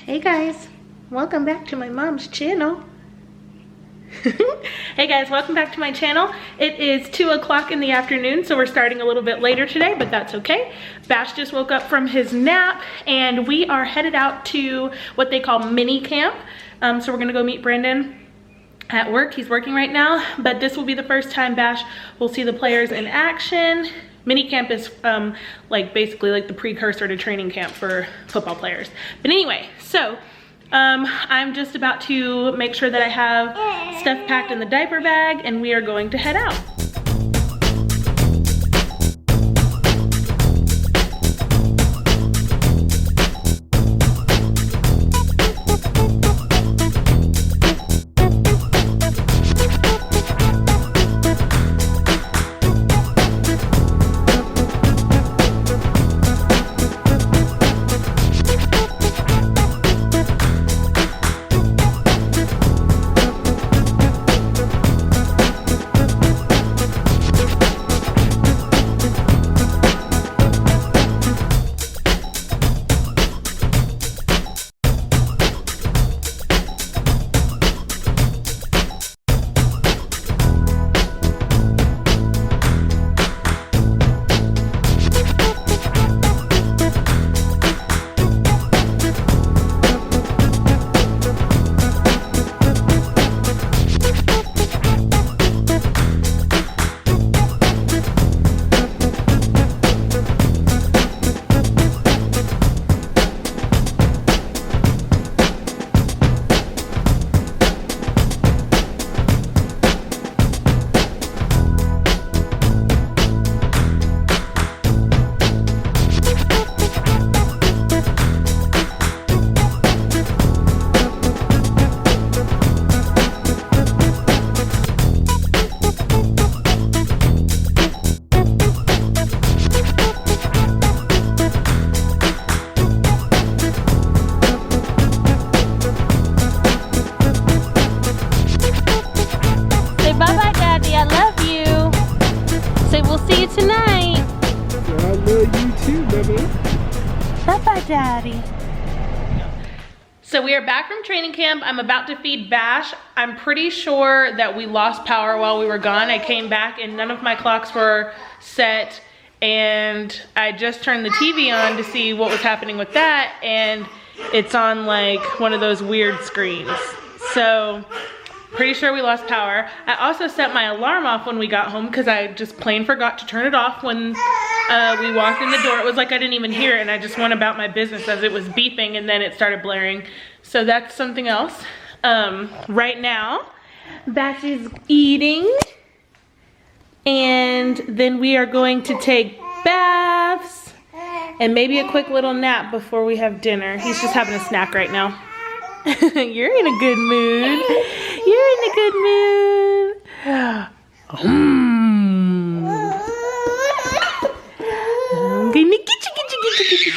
Hey guys, welcome back to my mom's channel. Hey guys, welcome back to my channel. It is 2 o'clock in the afternoon, so we're starting a little bit later today, but that's okay. Bash just woke up from his nap and we are headed out to what they call mini camp. So we're gonna go meet Brandon at work. He's working right now, but this will be the first time Bash will see the players in action. Mini camp is basically like the precursor to training camp for football players. But anyway, so I'm just about to make sure that I have stuff packed in the diaper bag and we are going to head out. Daddy. So we are back from training camp. I'm about to feed Bash. I'm pretty sure that we lost power while we were gone. I came back and none of my clocks were set and I just turned the TV on to see what was happening with that and it's on like one of those weird screens. So pretty sure we lost power. I also set my alarm off when we got home because I just plain forgot to turn it off when we walked in the door. It was like I didn't even hear it and I just went about my business as it was beeping and then it started blaring. So that's something else. Right now, Bash is eating and then we are going to take baths and maybe a quick little nap before we have dinner. He's just having a snack right now. You're in a good mood. You're in a good mood. I'm gonna get you.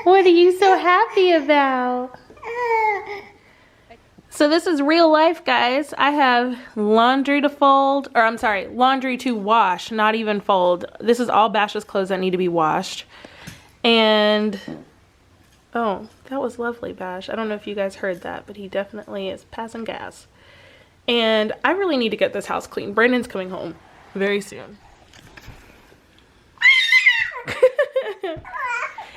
What are you so happy about? So this is real life, guys. I have laundry to fold, or I'm sorry, laundry to wash, not even fold. This is all Bash's clothes that need to be washed. And, oh, that was lovely, Bash. I don't know if you guys heard that, but he definitely is passing gas. And I really need to get this house clean. Brandon's coming home very soon.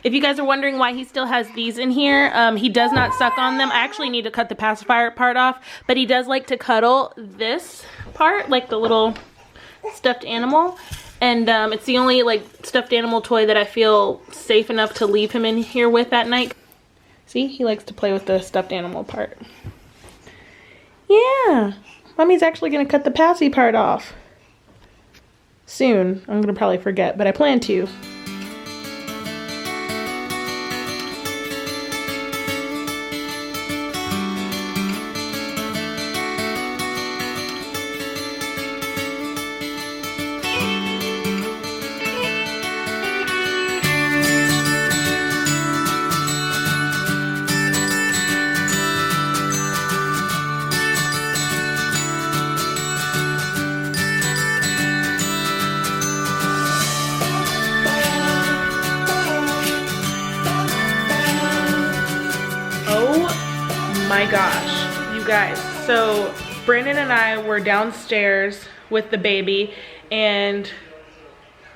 If you guys are wondering why he still has these in here, he does not suck on them. I actually need to cut the pacifier part off, but he does like to cuddle this part, like the little stuffed animal. And it's the only like stuffed animal toy that I feel safe enough to leave him in here with at night. See, he likes to play with the stuffed animal part. Yeah, Mommy's actually gonna cut the passy part off soon. I'm gonna probably forget, but I plan to. my gosh, you guys. So Brandon and I were downstairs with the baby and,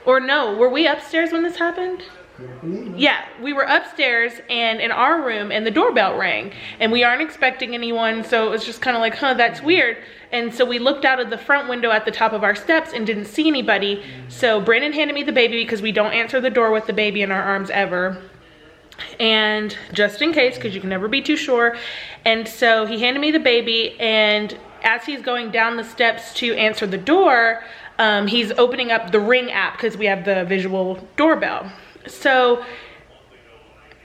or no, were we upstairs when this happened? Yeah, we were upstairs and in our room and the doorbell rang and we aren't expecting anyone, so it was just kind of like, huh, that's weird. And so we looked out of the front window at the top of our steps and didn't see anybody. So Brandon handed me the baby because we don't answer the door with the baby in our arms ever. And just in case, because you can never be too sure. And so he handed me the baby, and as he's going down the steps to answer the door, he's opening up the Ring app because we have the visual doorbell. So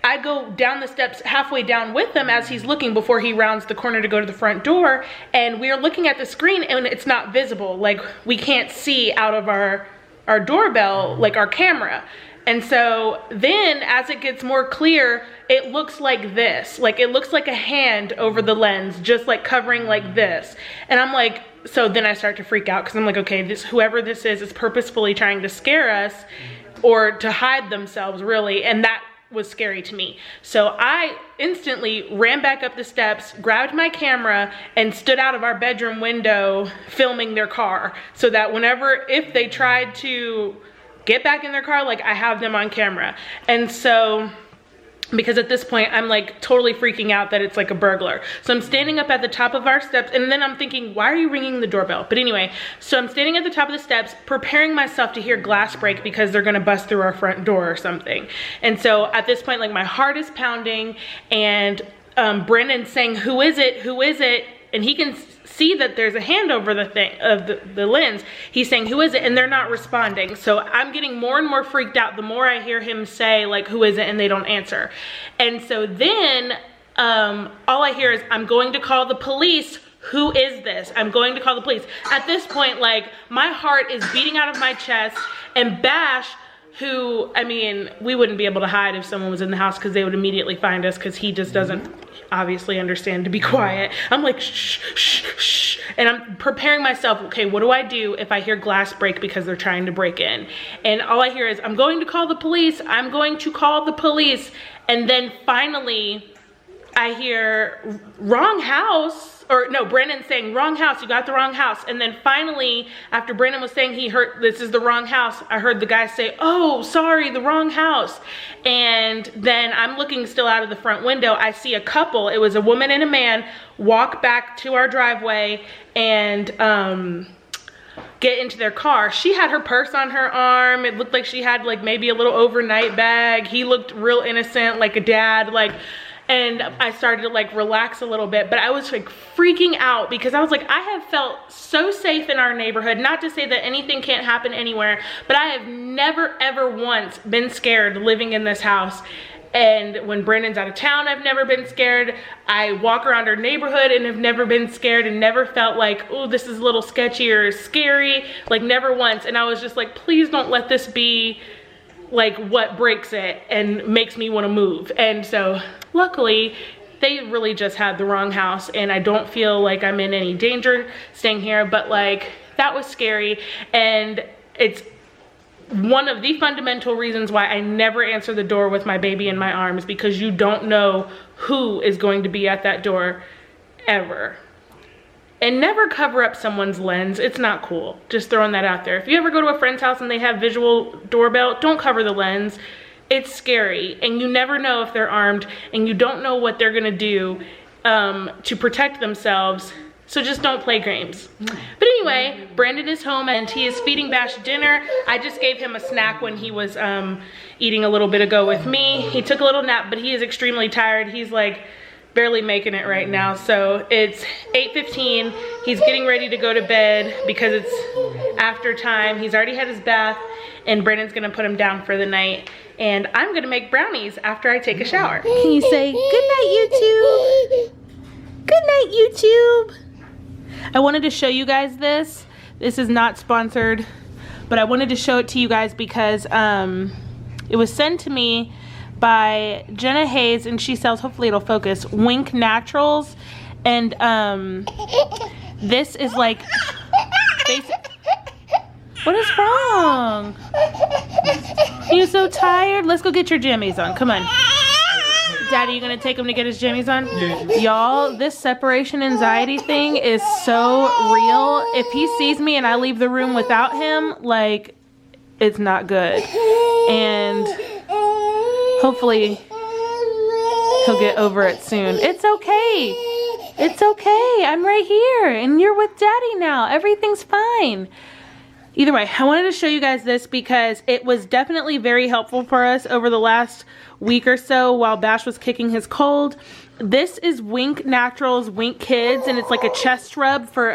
I go down the steps halfway down with him as he's looking before he rounds the corner to go to the front door, and we're looking at the screen and it's not visible. Like, we can't see out of our doorbell, like our camera. And so then as it gets more clear, it looks like this. Like, it looks like a hand over the lens, just like covering like this. And I'm like, so then I start to freak out because I'm like, okay, whoever this is purposefully trying to scare us or to hide themselves, really. And that was scary to me. So I instantly ran back up the steps, grabbed my camera, and stood out of our bedroom window filming their car, so that if they tried to get back in their car, like, I have them on camera. And so, because at this point I'm like totally freaking out that it's like a burglar. So I'm standing up at the top of our steps, and then I'm thinking, why are you ringing the doorbell? But anyway, so I'm standing at the top of the steps preparing myself to hear glass break because they're gonna bust through our front door or something. And so at this point, like, my heart is pounding, and Brandon's saying, who is it, who is it? And he can see that there's a hand over the thing of the lens. He's saying, who is it? And they're not responding. So I'm getting more and more freaked out the more I hear him say, like, who is it? And they don't answer. And so then all I hear is, I'm going to call the police. Who is this? I'm going to call the police. At this point, like, my heart is beating out of my chest, and Bash, who, I mean, we wouldn't be able to hide if someone was in the house because they would immediately find us, because he just doesn't obviously understand to be quiet. I'm like, shh, shh, shh. And I'm preparing myself, okay, what do I do if I hear glass break because they're trying to break in? And all I hear is, I'm going to call the police. I'm going to call the police. And then finally, I hear, wrong house. Or no, Brandon saying, wrong house, you got the wrong house. And then finally, after Brandon was saying he heard, this is the wrong house, I heard the guy say, oh, sorry, the wrong house. And then I'm looking still out of the front window. I see a couple, it was a woman and a man, walk back to our driveway and get into their car. She had her purse on her arm. It looked like she had like maybe a little overnight bag. He looked real innocent, like a dad, like. And I started to like relax a little bit, but I was like freaking out because I was like, I have felt so safe in our neighborhood. Not to say that anything can't happen anywhere, but I have never ever once been scared living in this house. And when Brandon's out of town, I've never been scared. I walk around our neighborhood and have never been scared, and never felt like, oh, this is a little sketchy or scary, like never once. And I was just like, please don't let this be like what breaks it and makes me want to move. And so luckily they really just had the wrong house, and I don't feel like I'm in any danger staying here, but like that was scary. And it's one of the fundamental reasons why I never answer the door with my baby in my arms, because you don't know who is going to be at that door ever. And never cover up someone's lens. It's not cool. Just throwing that out there. If you ever go to a friend's house and they have visual doorbell, don't cover the lens. It's scary, and you never know if they're armed, and you don't know what they're gonna do to protect themselves. So just don't play games. But anyway, Brandon is home and he is feeding Bash dinner. I just gave him a snack when he was eating a little bit ago with me. He took a little nap, but he is extremely tired. He's like barely making it right now. So it's 8:15. He's getting ready to go to bed because it's after time. He's already had his bath, and Brandon's gonna put him down for the night. And I'm gonna make brownies after I take a shower. Can you say good night, YouTube? Good night, YouTube. I wanted to show you guys this. This is not sponsored, but I wanted to show it to you guys because it was sent to me by Jenna Hayes, and she sells, hopefully it'll focus, Wink Naturals. And this is like basic. What is wrong? You're so tired? Let's go get your jammies on. Come on. Daddy, you gonna take him to get his jammies on? Yeah. Y'all, this separation anxiety thing is so real. If he sees me and I leave the room without him, like, it's not good. And hopefully he'll get over it soon. It's okay. It's okay. I'm right here and you're with Daddy now. Everything's fine. Either way, I wanted to show you guys this because it was definitely very helpful for us over the last week or so while Bash was kicking his cold. This is Wink Naturals Wink Kids, and it's like a chest rub for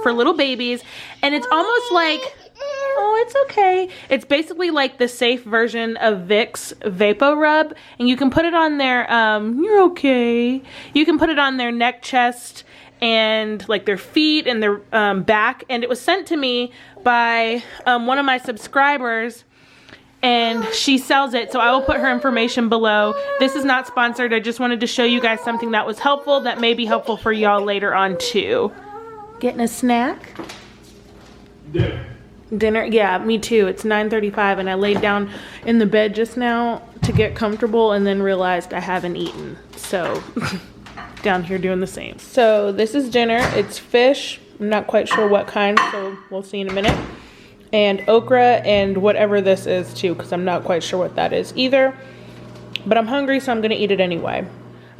little babies, and it's almost like, oh, it's okay. It's basically like the safe version of Vicks Vapo Rub, and you can put it on their, you're okay. You can put it on their neck, chest, and like their feet and their back, and it was sent to me by one of my subscribers, and she sells it, so I will put her information below. This is not sponsored. I just wanted to show you guys something that was helpful that may be helpful for y'all later on too. Getting a snack? Dinner? Yeah, me too. It's 9:35 and I laid down in the bed just now to get comfortable and then realized I haven't eaten. So down here doing the same. So this is dinner. It's fish. I'm not quite sure what kind, so we'll see in a minute. And okra and whatever this is too, because I'm not quite sure what that is either. But I'm hungry, so I'm gonna eat it anyway.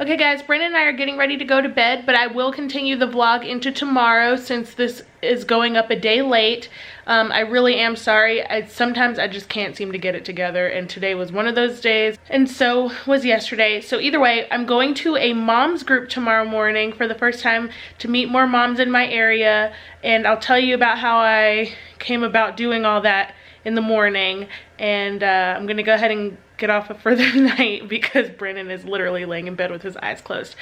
Okay guys, Brandon and I are getting ready to go to bed, but I will continue the vlog into tomorrow since this is going up a day late. I really am sorry. Sometimes I just can't seem to get it together, and today was one of those days, and so was yesterday. So either way, I'm going to a mom's group tomorrow morning for the first time to meet more moms in my area, and I'll tell you about how I came about doing all that in the morning. And I'm gonna go ahead and get off for the night because Brandon is literally laying in bed with his eyes closed.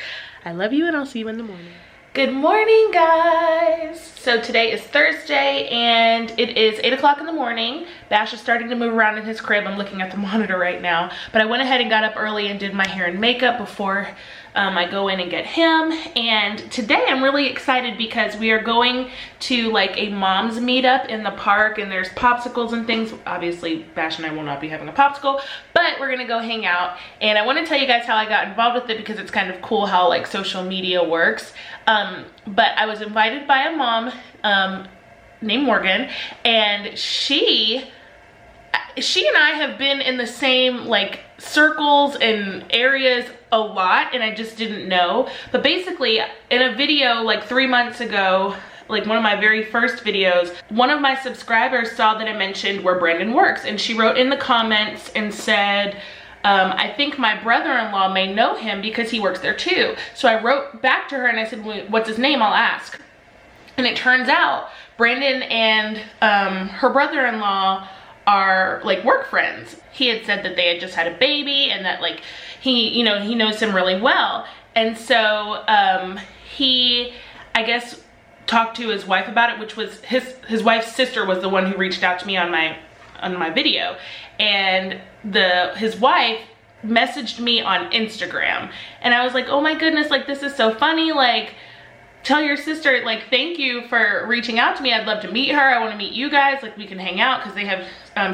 I love you and I'll see you in the morning. Good morning, guys. So today is Thursday and it is 8 o'clock in the morning. Bash is starting to move around in his crib. I'm looking at the monitor right now, but I went ahead and got up early and did my hair and makeup before I go in and get him. And today I'm really excited because we are going to like a mom's meetup in the park, and there's popsicles and things. Obviously Bash and I will not be having a popsicle, but we're gonna go hang out. And I want to tell you guys how I got involved with it because it's kind of cool how like social media works. But I was invited by a mom named Morgan, and she and I have been in the same like circles and areas a lot, and I just didn't know. But basically in a video like 3 months ago, like one of my very first videos, one of my subscribers saw that I mentioned where Brandon works, and she wrote in the comments and said, I think my brother-in-law may know him because he works there too. So I wrote back to her and I said, what's his name? I'll ask. And it turns out Brandon and her brother-in-law are like work friends. He had said that they had just had a baby and that like he knows him really well. And so he, I guess, talked to his wife about it, which was his wife's sister was the one who reached out to me on my video. And his wife messaged me on Instagram, and I was like, oh my goodness, like this is so funny, like tell your sister, like, thank you for reaching out to me. I'd love to meet her. I want to meet you guys, like we can hang out, because they have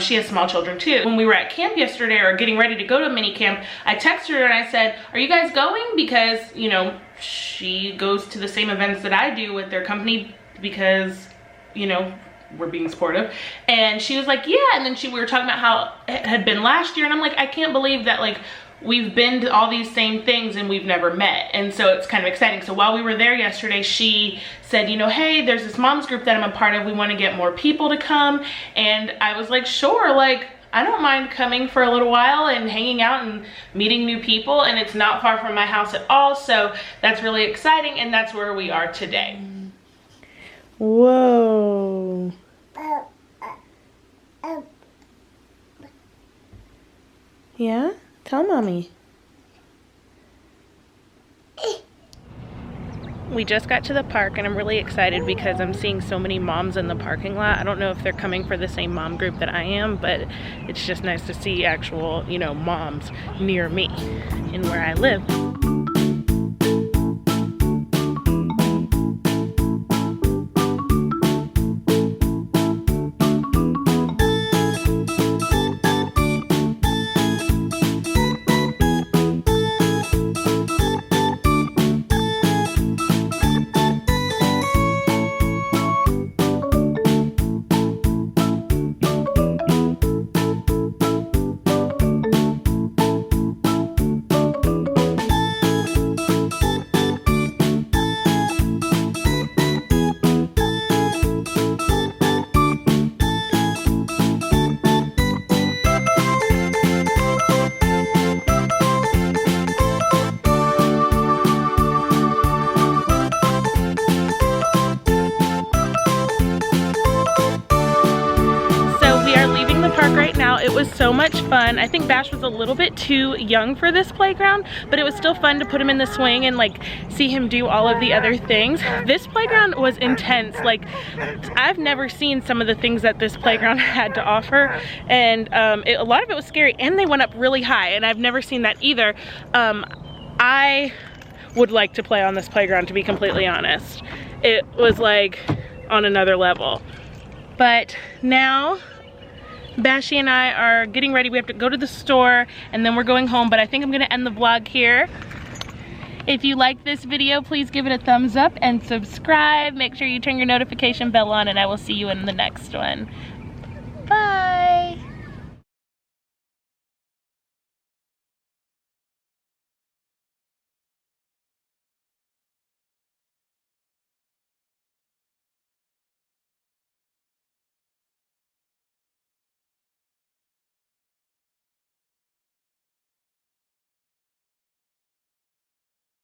she has small children too. When we were at camp yesterday, or getting ready to go to a mini camp, I texted her and I said, are you guys going? Because you know she goes to the same events that I do with their company, because you know we're being supportive. And she was like, yeah. And then we were talking about how it had been last year, and I'm like, I can't believe that like we've been to all these same things and we've never met. And so it's kind of exciting. So while we were there yesterday, she said, you know, hey, there's this mom's group that I'm a part of, we want to get more people to come. And I was like, sure, like I don't mind coming for a little while and hanging out and meeting new people, and it's not far from my house at all. So that's really exciting, and that's where we are today. Whoa. Yeah? Tell mommy. We just got to the park, and I'm really excited because I'm seeing so many moms in the parking lot. I don't know if they're coming for the same mom group that I am, but it's just nice to see actual, you know, moms near me in where I live. It was so much fun. I think Bash was a little bit too young for this playground, but it was still fun to put him in the swing and like see him do all of the other things. This playground was intense. Like, I've never seen some of the things that this playground had to offer, and a lot of it was scary, and they went up really high, and I've never seen that either. I would like to play on this playground, to be completely honest. It was like on another level. But now Bashy and I are getting ready. We have to go to the store and then we're going home, but I think I'm gonna end the vlog here. If you like this video, please give it a thumbs up and subscribe. Make sure you turn your notification bell on, and I will see you in the next one. Bye.